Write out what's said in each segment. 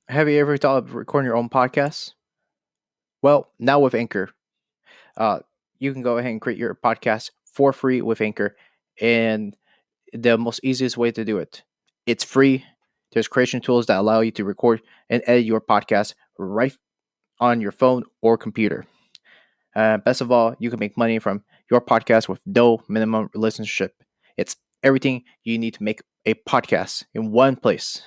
Have you ever thought of recording your own podcast? Well, now with Anchor, uh, you can go ahead and create your podcast for free with Anchor, and the most easiest way to do it. It's free. There's creation tools that allow you to record and edit your podcast right on your phone or computer. Best of all, you can make money from your podcast with no minimum listenership. It's everything you need to make a podcast in one place.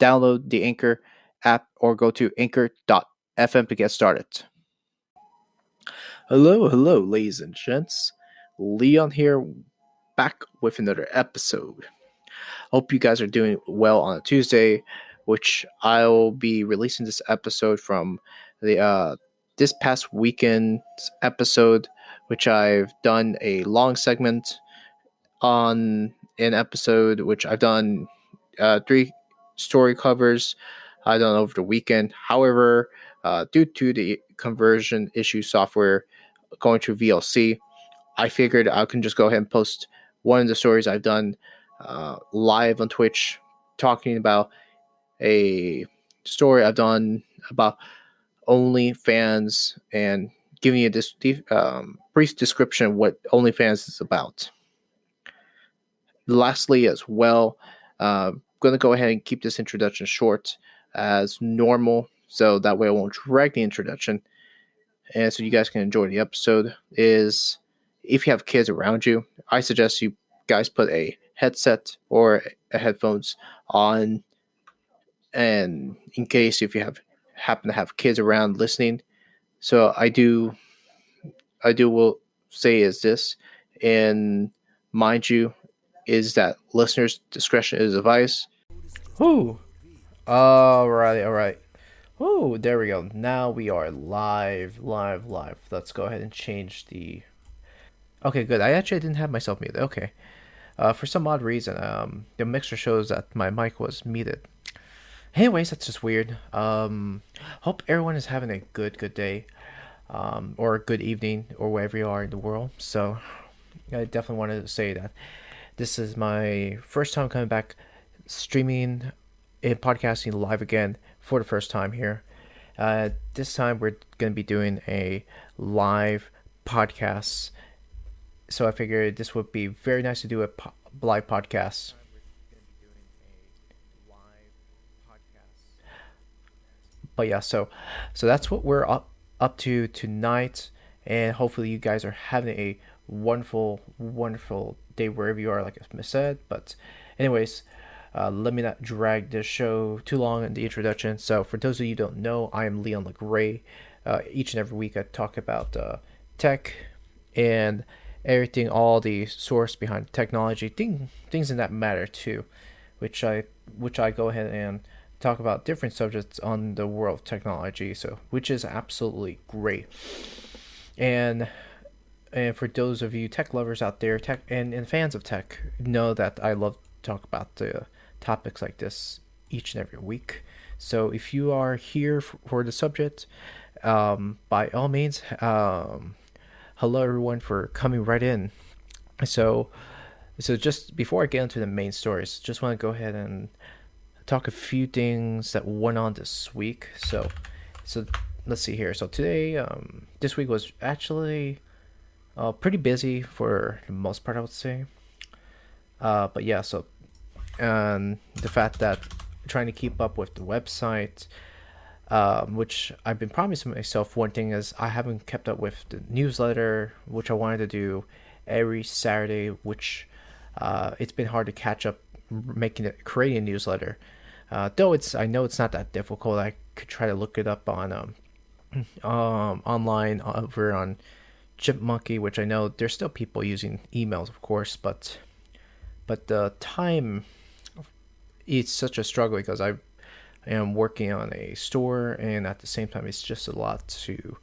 Download the Anchor app or go to anchor.fm to get started. Hello, ladies and gents. Leon here, back with another episode. Hope you guys are doing well on a Tuesday, which I'll be releasing this episode from the this past weekend's episode, which I've done a long segment on an episode, which I've done three story covers I done over the weekend. However, due to the conversion issue software going to VLC, I figured I can just go ahead and post one of the stories I've done live on Twitch, talking about a story I've done about OnlyFans and giving you this brief description of what OnlyFans is about. Lastly, as well, going to go ahead and keep this introduction short as normal, so that way I won't drag the introduction, and so you guys can enjoy the episode. Is if you have kids around you, I suggest you guys put a headset or a headphones on, and in case if you happen to have kids around listening. So I do will say is this, and mind you, is that listeners' discretion is advised. Whoo! All right. Whoo! There we go. Now we are live. Let's go ahead and change the. Okay, good. I actually didn't have myself muted. Okay. For some odd reason, the mixer shows that my mic was muted. Anyways, that's just weird. Hope everyone is having a good day, or a good evening, or wherever you are in the world. So, I definitely wanted to say that this is my first time coming back streaming and podcasting live again for the first time here. This time we're going to be doing a live podcast. So I figured this would be very nice to do a live podcast. But yeah, so that's what we're up to tonight, and hopefully you guys are having a wonderful day wherever you are, like I said. But anyways, let me not drag this show too long in the introduction. So for those of you who don't know, I am Leon LeGray. Each and every week I talk about tech and everything, all the source behind technology, things in that matter too, which I go ahead and talk about different subjects on the world of technology. So which is absolutely great. And for those of you tech lovers out there, tech and fans of tech, know that I love to talk about the topics like this each and every week. So if you are here for the subject, by all means, hello everyone for coming right in. So, so just before I get into the main stories, just want to go ahead and talk a few things that went on this week. So let's see here. So today, this week was actually pretty busy for the most part, I would say. But yeah, so the fact that trying to keep up with the website, which I've been promising myself. One thing is I haven't kept up with the newsletter, which I wanted to do every Saturday, which it's been hard to catch up making it creating a newsletter. Though I know it's not that difficult. I could try to look it up on online over on Chipmonkey, which I know there's still people using emails, of course, but the time, it's such a struggle because I am working on a store, and at the same time it's just a lot to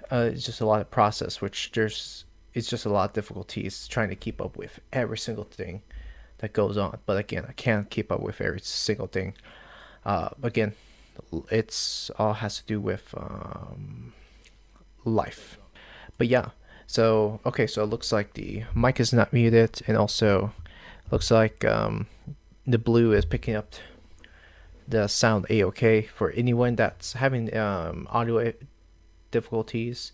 it's just a lot of process, which there's it's just a lot of difficulties trying to keep up with every single thing that goes on. But again, I can't keep up with every single thing. Again, it's all has to do with life. But yeah, so okay, so it looks like the mic is not muted, and also looks like the blue is picking up the sound a-okay. For anyone that's having audio difficulties,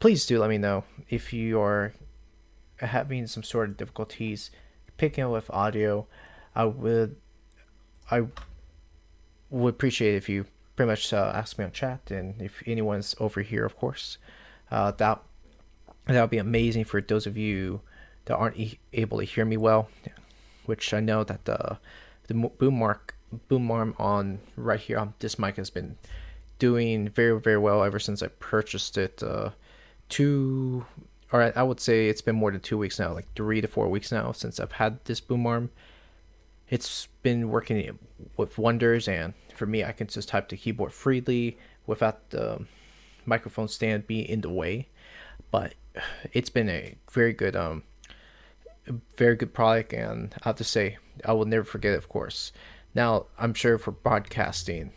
please do let me know if you are having some sort of difficulties picking up with audio. I would I would appreciate if you pretty much ask me on chat, and if anyone's over here, of course, that would be amazing for those of you that aren't able to hear me well, which I know that the boom arm on right here on this mic has been doing very very well ever since I purchased it. Two, or I would say it's been more than 2 weeks now, like 3 to 4 weeks now since I've had this boom arm. It's been working with wonders, and for me, I can just type the keyboard freely without the microphone stand being in the way. But it's been a very good product, and I have to say, I will never forget it, of course. Now, I'm sure for broadcasting,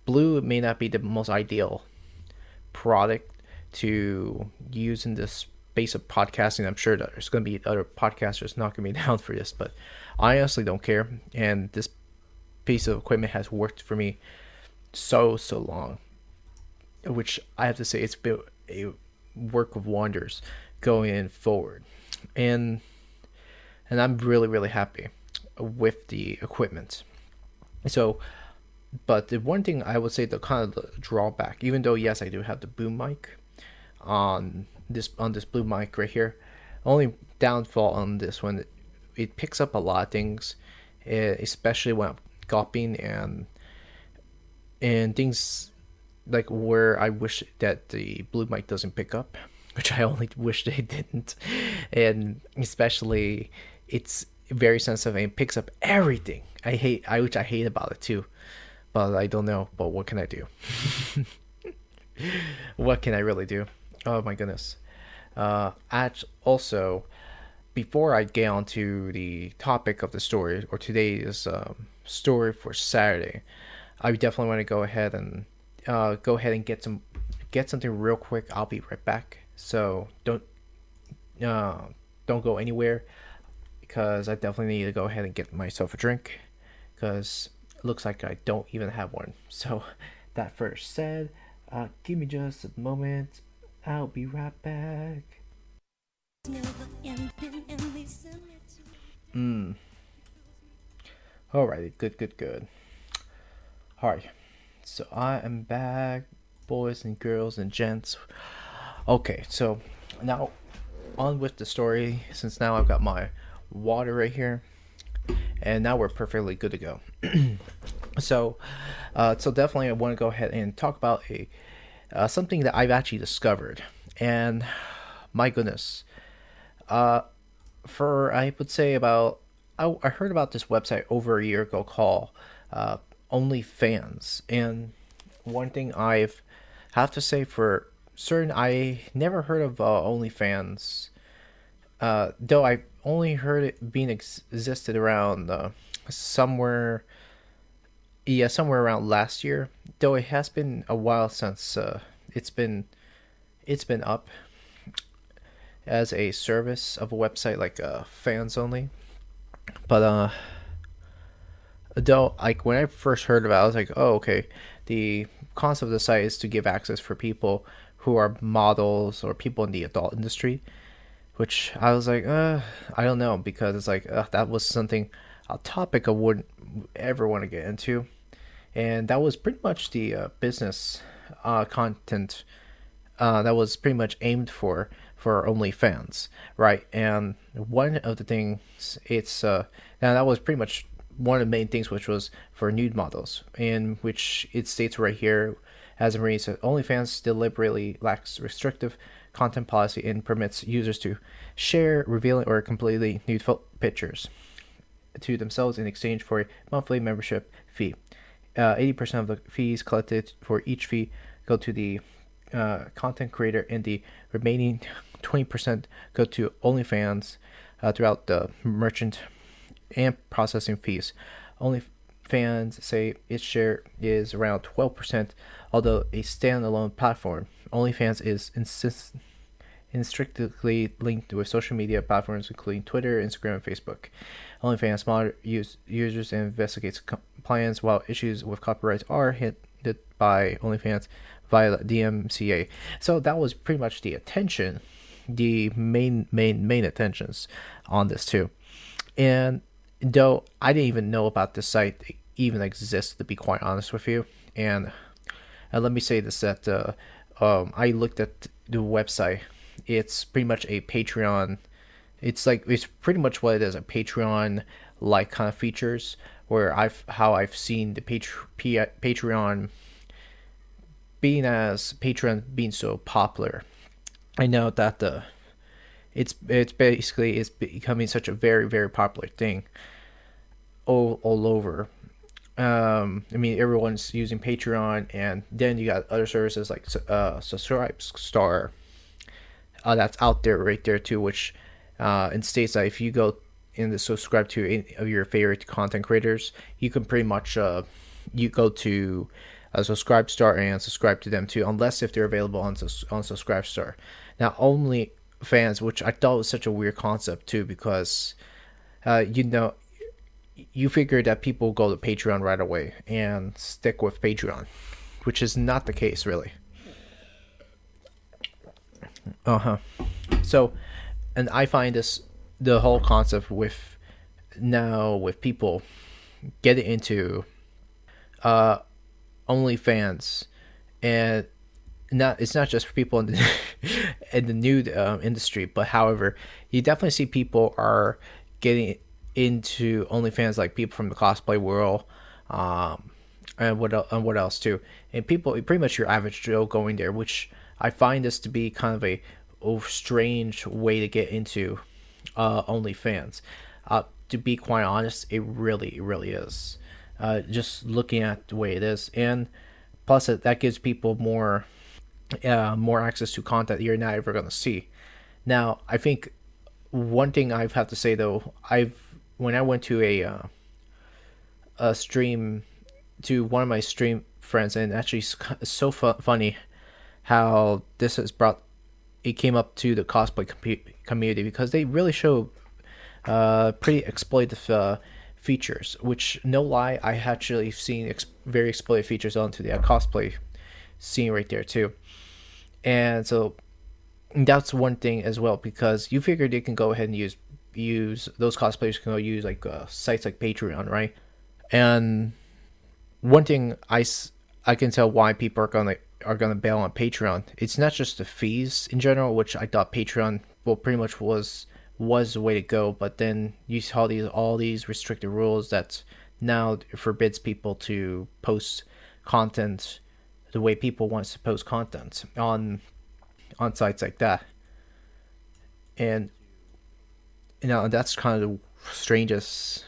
Blue may not be the most ideal product to use in this space of podcasting. I'm sure that there's going to be other podcasters knocking me down for this, but I honestly don't care. And this piece of equipment has worked for me so long, which I have to say it's been a work of wonders going forward, and I'm really happy with the equipment. So, but the one thing I would say, the kind of the drawback, even though yes I do have the boom mic on this blue mic right here, only downfall on this one, it picks up a lot of things, especially when I'm gawping and things like where I wish that the blue mic doesn't pick up, which I only wish they didn't. And especially it's very sensitive and it picks up everything. Which I hate about it too. But I don't know. But what can I do? What can I really do? Oh my goodness. Also, before I get on to the topic of the story, or today's story for Saturday, I definitely want to go ahead and get something real quick. I'll be right back. So don't go anywhere, because I definitely need to go ahead and get myself a drink, because it looks like I don't even have one. So that first said, give me just a moment. I'll be right back. Alrighty, good. Alright, so I am back, boys and girls and gents. Okay, so now on with the story, since now I've got my water right here, and now we're perfectly good to go. So definitely I want to go ahead and talk about something that I've actually discovered, and my goodness, for I would say about I heard about this website over a year ago called OnlyFans, and one thing I've have to say for certain, I never heard of OnlyFans, though I only heard it being existed around somewhere around last year, though it has been a while since it's been up as a service of a website like fans only. But though, like, when I first heard about it, I was like, oh, okay, the concept of the site is to give access for people who are models or people in the adult industry, which I was like, I don't know, because it's like that was a topic I wouldn't ever want to get into, and that was pretty much the business content that was pretty much aimed for OnlyFans, right? And one of the things, it's now that was pretty much one of the main things, which was for nude models, in which it states right here, as Marie said, OnlyFans deliberately lacks restrictive content policy and permits users to share revealing or completely nude pictures to themselves in exchange for a monthly membership fee. 80% of the fees collected for each fee go to the content creator, and the remaining 20% go to OnlyFans throughout the merchant and processing fees. OnlyFans say its share is around 12%, although a standalone platform. OnlyFans is inextricably linked with social media platforms including Twitter, Instagram, and Facebook. OnlyFans monitors users and investigates compliance, while issues with copyrights are handled by OnlyFans via the DMCA. So that was pretty much the attention, the main attentions on this too. And though I didn't even know about this site even exists, to be quite honest with you, and let me say this, that I looked at the website. It's pretty much a Patreon. It's pretty much what it is, a Patreon like kind of features, where I've seen the Patreon being so popular. I know that it's basically it's becoming such a very popular thing all over. I mean, everyone's using Patreon, and then you got other services like Subscribe Star, that's out there right there too, which in states that if you go and subscribe to any of your favorite content creators, you can pretty much you go to Subscribe Star and subscribe to them too, unless if they're available on Subscribe Star. Now, only fans, which I thought was such a weird concept too, because you know, you figure that people go to Patreon right away and stick with Patreon, which is not the case really. So, and I find this, the whole concept with now with people getting into OnlyFans, and it's not just for people in the in the nude industry, but however, you definitely see people are getting into OnlyFans, like people from the cosplay world, and what else too, and people pretty much your average Joe going there, which I find this to be kind of a strange way to get into OnlyFans. To be quite honest, it really is. Just looking at the way it is, and plus that gives people more access to content you're not ever gonna see. Now, I think one thing I have to say though, when I went to a stream, to one of my stream friends, and actually it's so funny how this has brought it came up to the cosplay community, because they really show pretty exploitative features, which, no lie, I actually seen very exploitative features onto the cosplay scene right there too. And so that's one thing as well, because you figure they can go ahead and use those cosplayers can go use like sites like Patreon, right? And one thing I can tell why people are gonna bail on Patreon. It's not just the fees in general, which I thought Patreon well pretty much was the way to go, but then you saw all these restricted rules that now forbids people to post content the way people want to post content on sites like that. And that's kind of the strangest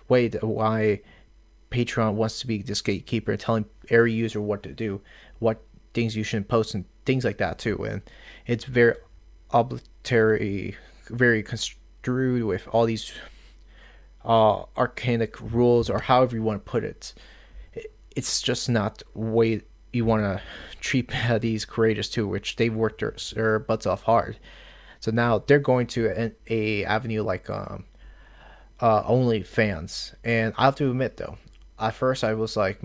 way that why Patreon wants to be this gatekeeper, telling every user what to do, what things you shouldn't post, and things like that too. And it's very arbitrary, very construed with all these arcanic rules, or however you want to put it. It's just not the way you want to treat these creators too, which they've worked their butts off hard. So now they're going to a avenue like OnlyFans, and I have to admit though, at first I was like,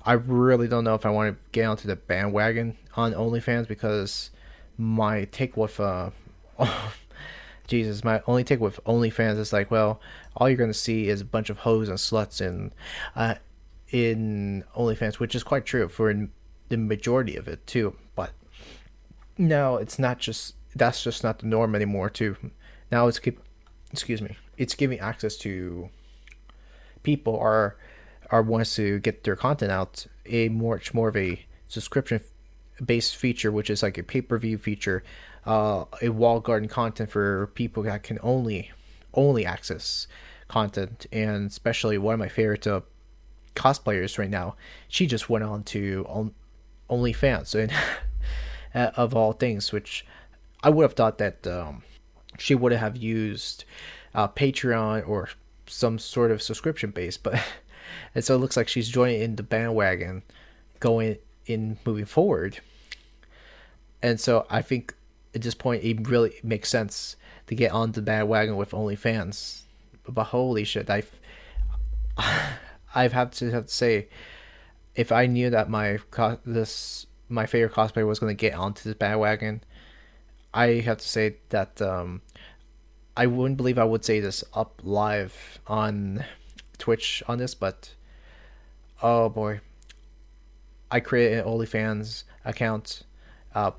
I really don't know if I want to get onto the bandwagon on OnlyFans, because my take with Jesus, my only take with OnlyFans is like, well, all you're gonna see is a bunch of hoes and sluts in OnlyFans, which is quite true for the majority of it too. But no, it's not just that's just not the norm anymore too. Now it's giving access to people wants to get their content out, a much more of a subscription based feature, which is like a pay-per-view feature, a wall garden content for people that can only access content. And especially one of my favorite cosplayers right now, she just went on to OnlyFans, and of all things, which I would have thought that she would have used Patreon or some sort of subscription base, but and so it looks like she's joining in the bandwagon going in moving forward. And so I think at this point it really makes sense to get on the bandwagon with OnlyFans. But holy shit, I've have to say, if I knew that my favorite cosplayer was going to get onto this bandwagon, I have to say that I wouldn't believe I would say this up live on Twitch on this, but oh boy, I created an OnlyFans account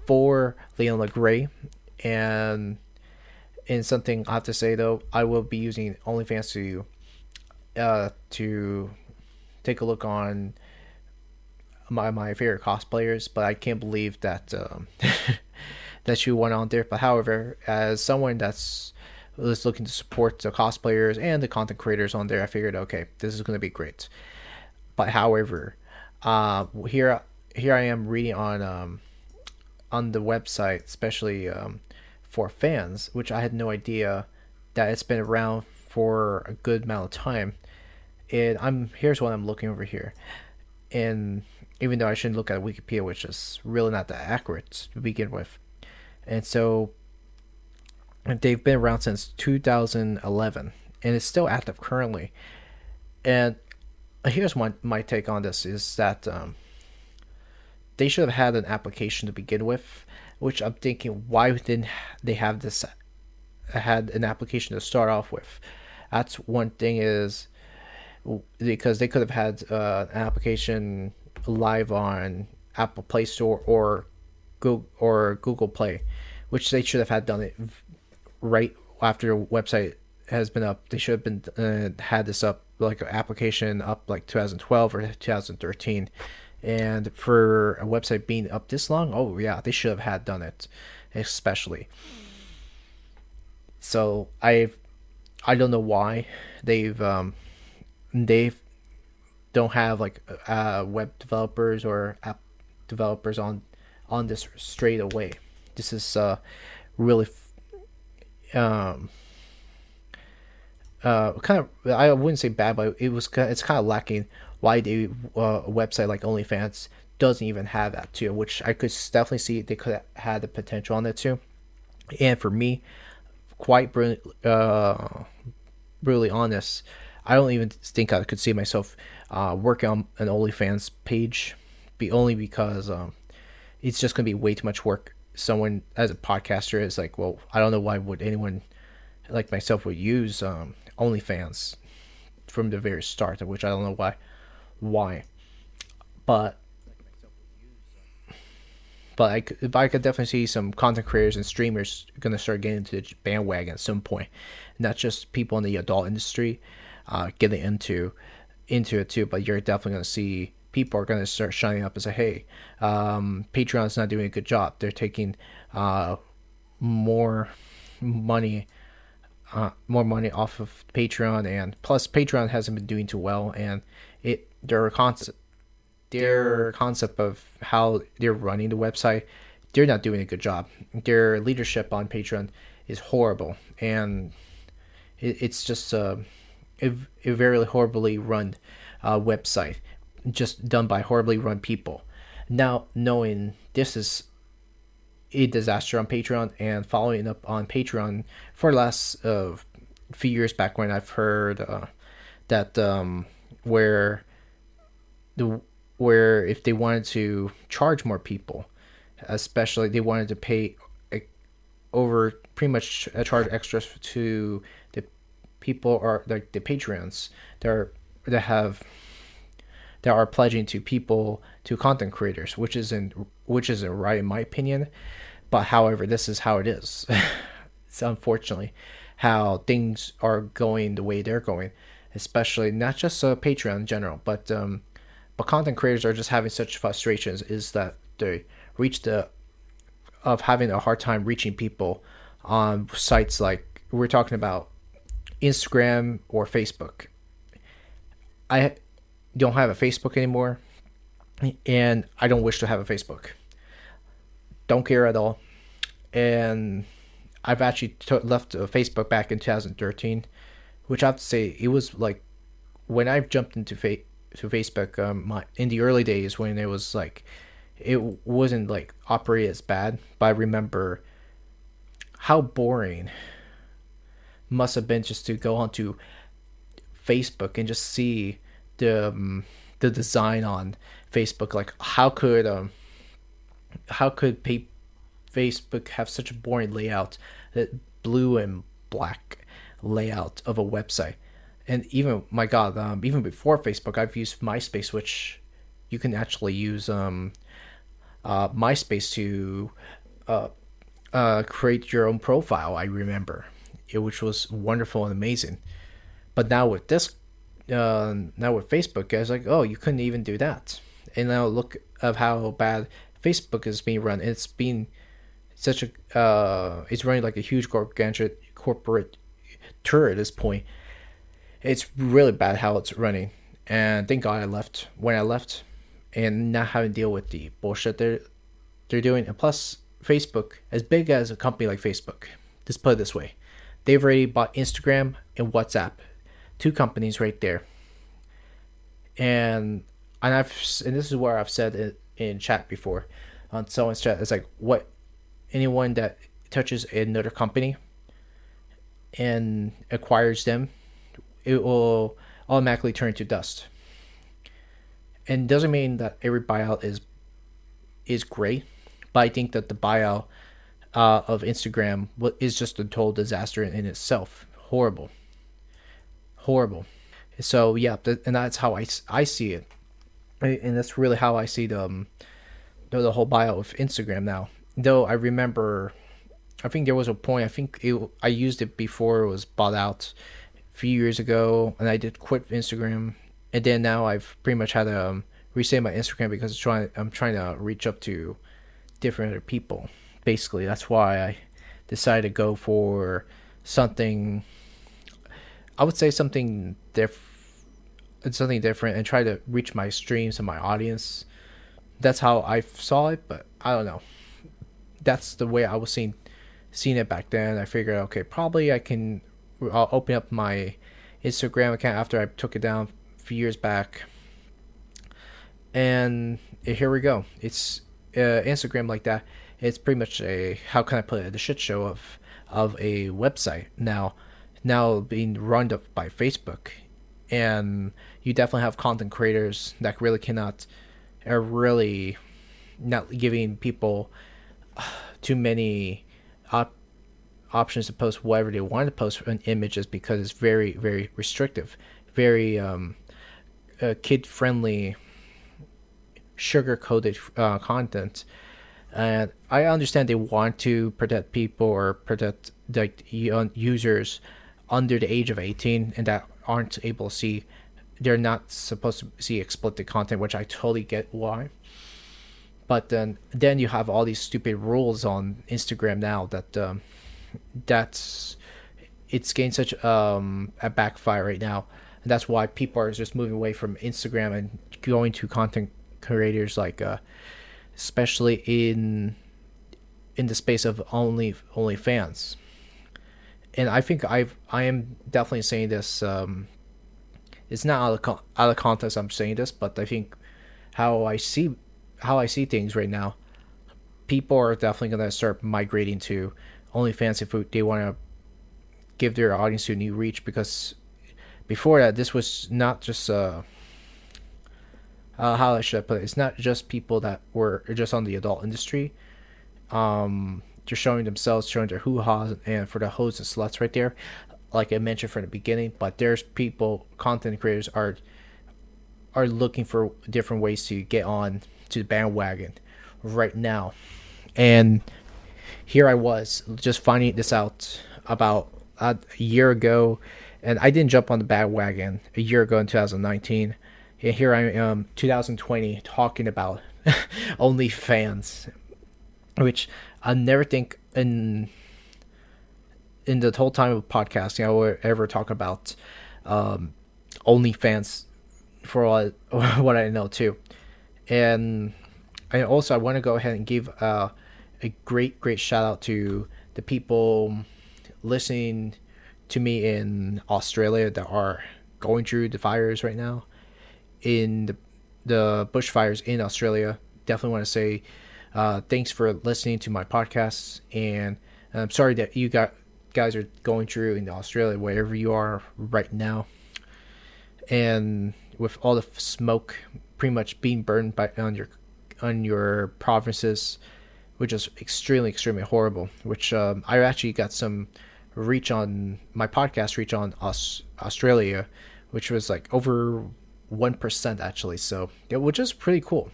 for Leon Gray, and in something I have to say though, I will be using OnlyFans to take a look on my favorite cosplayers, but I can't believe that that you went on there. But however, as someone that's was looking to support the cosplayers and the content creators on there, I figured, okay, this is going to be great. But however, here I am reading on the website, especially for fans, which I had no idea that it's been around for a good amount of time. And I'm here's what I'm looking over here, and even though I shouldn't look at Wikipedia, which is really not that accurate to begin with, and so they've been around since 2011, and it's still active currently. And here's my take on this is that they should have had an application to begin with, which I'm thinking, why didn't they have this had an application to start off with? That's one thing, is because they could have had an application live on Apple Play Store or Google Play, which they should have had done it right after the website has been up. They should have been had this up, like an application up like 2012 or 2013. And for a website being up this long, oh yeah, they should have had done it, especially. So I don't know why they've they don't have like web developers or app developers on this straight away. This is really um, kind of, I wouldn't say bad, but it's kind of lacking. Why a website like OnlyFans doesn't even have that too, which I could definitely see they could have had the potential on that too. And for me, quite brutally honest, I don't even think I could see myself working on an OnlyFans page, be only because it's just gonna be way too much work. Someone as a podcaster is like, well, I don't know why would anyone like myself would use OnlyFans from the very start, of which I don't know why, but I could definitely see some content creators and streamers gonna start getting into the bandwagon at some point, not just people in the adult industry getting into it too, but you're definitely gonna see people are gonna start shining up and say, hey, Patreon's not doing a good job. They're taking more money more money off of Patreon, and plus Patreon hasn't been doing too well, and their concept of how they're running the website, they're not doing a good job. Their leadership on Patreon is horrible, and it's just a very horribly run website, just done by horribly run people. Now, knowing this is a disaster on Patreon and following up on Patreon for the last few years back, when I've heard that where the where if they wanted to charge more people, especially they wanted to pay over pretty much charge extras to the people, or like the Patreons that are that have that are pledging to people, to content creators, which isn't right in my opinion. But however, this is how it is. It's unfortunately how things are going the way they're going, especially not just Patreon in general, but content creators are just having such frustrations. Is that they reach the of having a hard time reaching people on sites like we're talking about Instagram or Facebook. I don't have a Facebook anymore, and I don't wish to have a Facebook. Don't care at all. And I've actually left Facebook back in 2013, which I have to say it was like when I jumped into to Facebook, in the early days when it was like it wasn't like operate as bad, but I remember how boring must have been just to go onto Facebook and just see the design on Facebook. Like, how could Facebook have such a boring layout, that blue and black layout of a website? And even, my God, even before Facebook, I've used MySpace, which you can actually use MySpace to create your own profile. I remember it, which was wonderful and amazing. But now with Facebook, guys, like, oh, you couldn't even do that. And now look of how bad Facebook is being run. It's been such a it's running like a huge corporate tour at this point. It's really bad how it's running. And thank God I left when I left, and not having to deal with the bullshit they're doing. And plus, Facebook, as big as a company like Facebook, just put it this way, they've already bought Instagram and WhatsApp, two companies right there. And this is where I've said it in chat before, on someone's chat. It's like, what, anyone that touches another company and acquires them, it will automatically turn to dust. And doesn't mean that every buyout is great, but I think that the buyout of Instagram is just a total disaster in itself. Horrible, horrible. So yeah, and that's how I see it, and that's really how I see the whole buyout of Instagram now. Though I remember, I think there was a point. I used it before it was bought out a few years ago, and I did quit Instagram, and then now I've pretty much had to reset my Instagram because I'm trying to reach up to different other people. Basically, that's why I decided to go for something. I would say something something different, and try to reach my streams and my audience. That's how I saw it, but I don't know. That's the way I was seeing it back then. I figured, okay, probably I'll open up my Instagram account after I took it down a few years back, and here we go. It's Instagram like that. It's pretty much how can I put it, the shit show of a website now being run up by Facebook. And you definitely have content creators that really cannot, are really not giving people too many options to post whatever they want to post on images, because it's very, very restrictive, very kid friendly, sugar coated content. And I understand they want to protect people, or protect like users under the age of 18, and that aren't able to see, they're not supposed to see explicit content, which I totally get why. But then you have all these stupid rules on Instagram now that's it's gained such a backfire right now, and that's why people are just moving away from Instagram and going to content creators like especially in the space of OnlyFans. And I think I am definitely saying this. It's not out of context. I'm saying this, but I think how I see things right now, people are definitely gonna start migrating to OnlyFans if they want to give their audience a new reach. Because before that, this was not just how should I put it? It's not just people that were just on the adult industry. Just showing themselves, showing their hoo-haws, and for the hoes and sluts right there, like I mentioned from the beginning. But there's people, content creators are looking for different ways to get on to the bandwagon right now. And here I was just finding this out about a year ago, and I didn't jump on the bandwagon a year ago in 2019. And here I am, 2020, talking about OnlyFans, which I never think in the whole time of podcasting I would ever talk about OnlyFans, for all what I know too. And also I want to go ahead and give a great shout out to the people listening to me in Australia that are going through the fires right now, in the bushfires in Australia. Definitely want to say thanks for listening to my podcasts, and I'm sorry that you guys are going through in Australia, wherever you are right now. and with all the smoke pretty much being burned by on your provinces, which is extremely horrible. Which I actually got some reach on my podcast reach on Australia, which was like over 1% actually. So yeah, which is pretty cool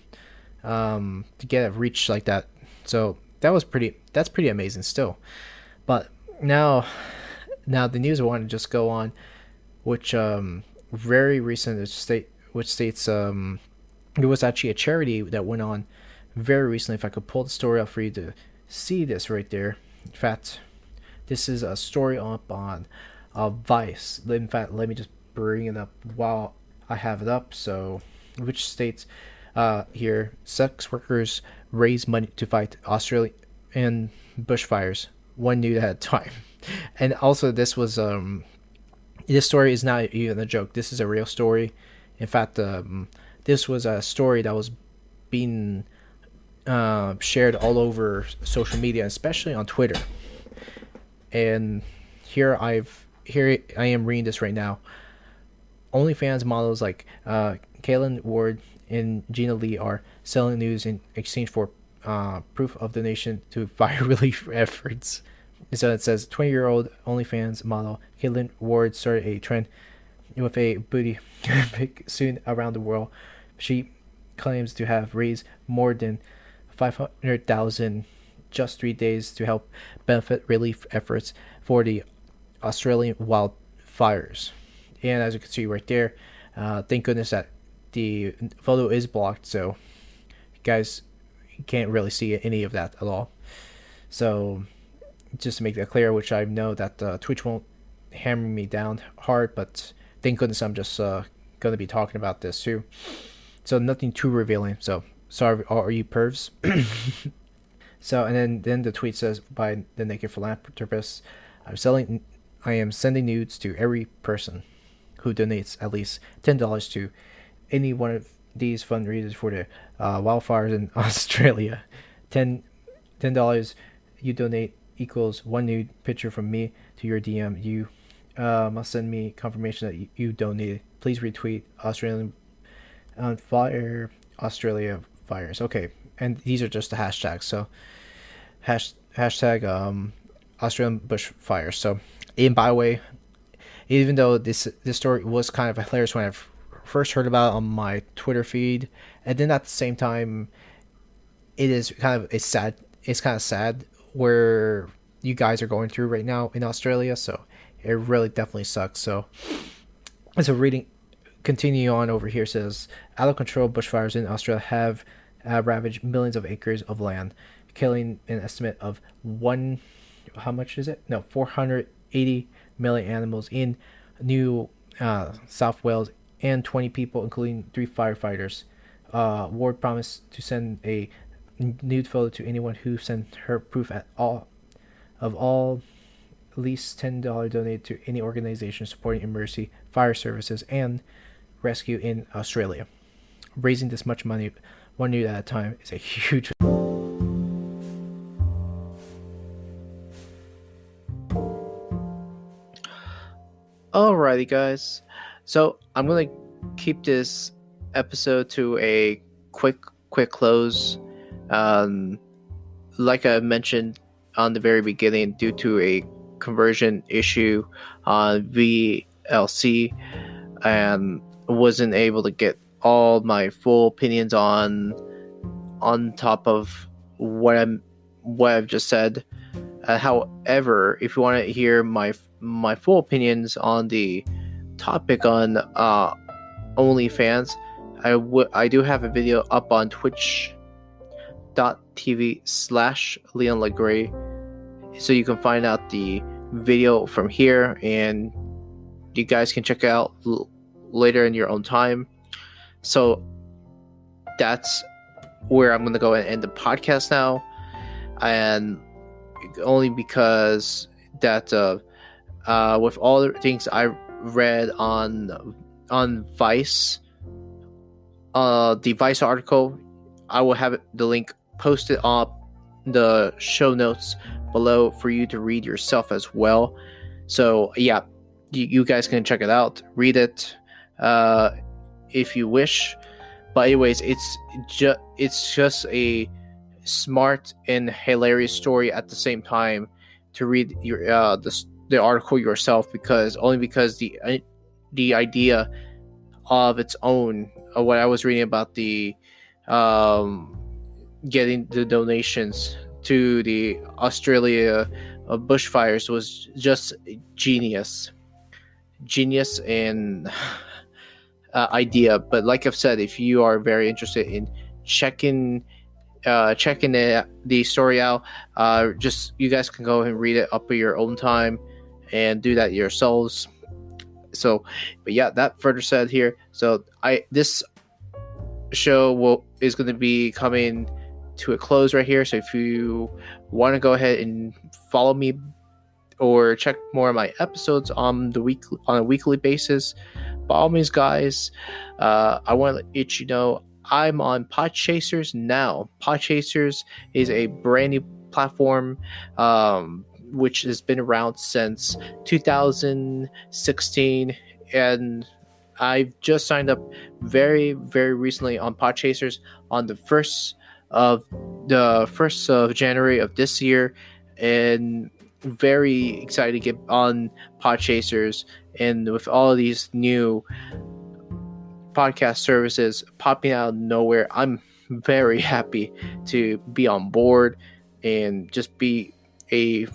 to get a reach like that. So that's pretty amazing still. But now now the news I want to just go on, which very recent which states there was actually a charity that went on very recently. If I could pull the story up for you to see this right there. In fact, this is a story up on Vice. In fact, let me just bring it up while I have it up. So, which states here sex workers raise money to fight Australian bushfires, one nude at a time. And also, this story is not even a joke. This is a real story. In fact, this was a story that was being shared all over social media, especially on Twitter. And here I am reading this right now. OnlyFans models like Kaylin Ward and Gina Lee are selling news in exchange for proof of donation to fire relief efforts. So it says 20-year-old OnlyFans model Kaylin Ward started a trend with a booty pic soon around the world. She claims to have raised more than 500,000 just 3 days to help benefit relief efforts for the Australian wildfires. And as you can see right there, thank goodness that the photo is blocked, so you guys can't really see any of that at all. So just to make that clear, which I know that Twitch won't hammer me down hard, but thank goodness I'm just going to be talking about this too. So nothing too revealing. So sorry, are you pervs? So and then the tweet says by the naked philanthropist, I am sending nudes to every person who donates at least $10 to any one of these fundraisers for the wildfires in Australia. $10 you donate equals one nude picture from me to your DM. You must send me confirmation that you donated. Please retweet Australian fire Australia fires. Okay, and these are just the hashtags. So hashtag Australian bushfires. So, and by the way, even though this story was kind of hilarious when I first heard about it on my Twitter feed, and then at the same time, it's kind of sad where you guys are going through right now in Australia. So it really definitely sucks. So continue on over here, says out of control bushfires in Australia have ravaged millions of acres of land, killing an estimate of how much is it? No, 480 million animals in New South Wales and 20 people, including 3 firefighters. Ward promised to send a nude photo to anyone who sent her proof at all at least $10 donated to any organization supporting emergency fire services and rescue in Australia. Raising this much money one nude at a time is a huge. Alrighty, guys. So I'm gonna keep this episode to a quick close. Like I mentioned on the very beginning, due to a conversion issue on VLC, and wasn't able to get all my full opinions on top of what I've just said. However, if you want to hear my full opinions on the topic on OnlyFans, I do have a video up on twitch.tv/Leon Legray, so you can find out the video from here, and you guys can check it out later in your own time. So that's where I'm gonna go and end the podcast now, and only because that with all the things I read on Vice, the Vice article, I will have the link posted up the show notes below for you to read yourself as well. So yeah, you guys can check it out, read it, uh, if you wish. But anyways, it's just a smart and hilarious story at the same time to read the article yourself, because the idea of its own, what I was reading about the um, getting the donations to the Australia bushfires was just genius and idea. But like I've said, if you are very interested in checking the story out, just you guys can go and read it up at your own time and do that yourselves. So, but yeah, that further said here. So this show is going to be coming to a close right here. So if you want to go ahead and follow me or check more of my episodes on a weekly basis, by all means, guys, I want to let you know I'm on Podchasers now. Podchasers is a brand new platform, which has been around since 2016, and I've just signed up very, very recently on Podchasers on the first of January of this year, and very excited to get on Podchasers. And with all of these new podcast services popping out of nowhere, I'm very happy to be on board and just be pretty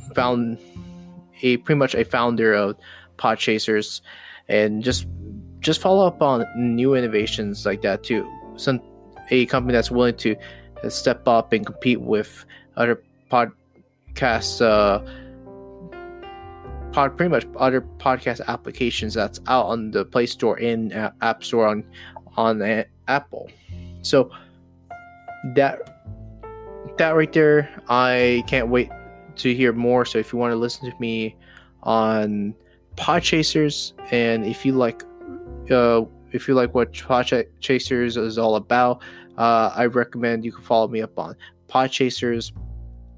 much a founder of Podchasers, and just follow up on new innovations like that too. A company that's willing to step up and compete with other podcasts, pretty much other podcast applications that's out on the Play Store and App Store on Apple. So that right there, I can't wait to hear more. So if you want to listen to me on Podchasers, and if you like what Podchasers is all about, I recommend you can follow me up on Podchasers.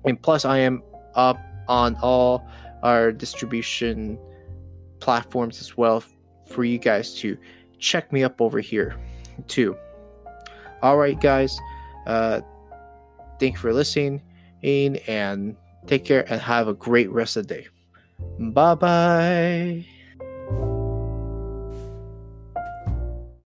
And plus, I am up on all our distribution platforms as well for you guys to check me up over here too. All right, guys. Thank you for listening, and take care and have a great rest of the day. Bye bye.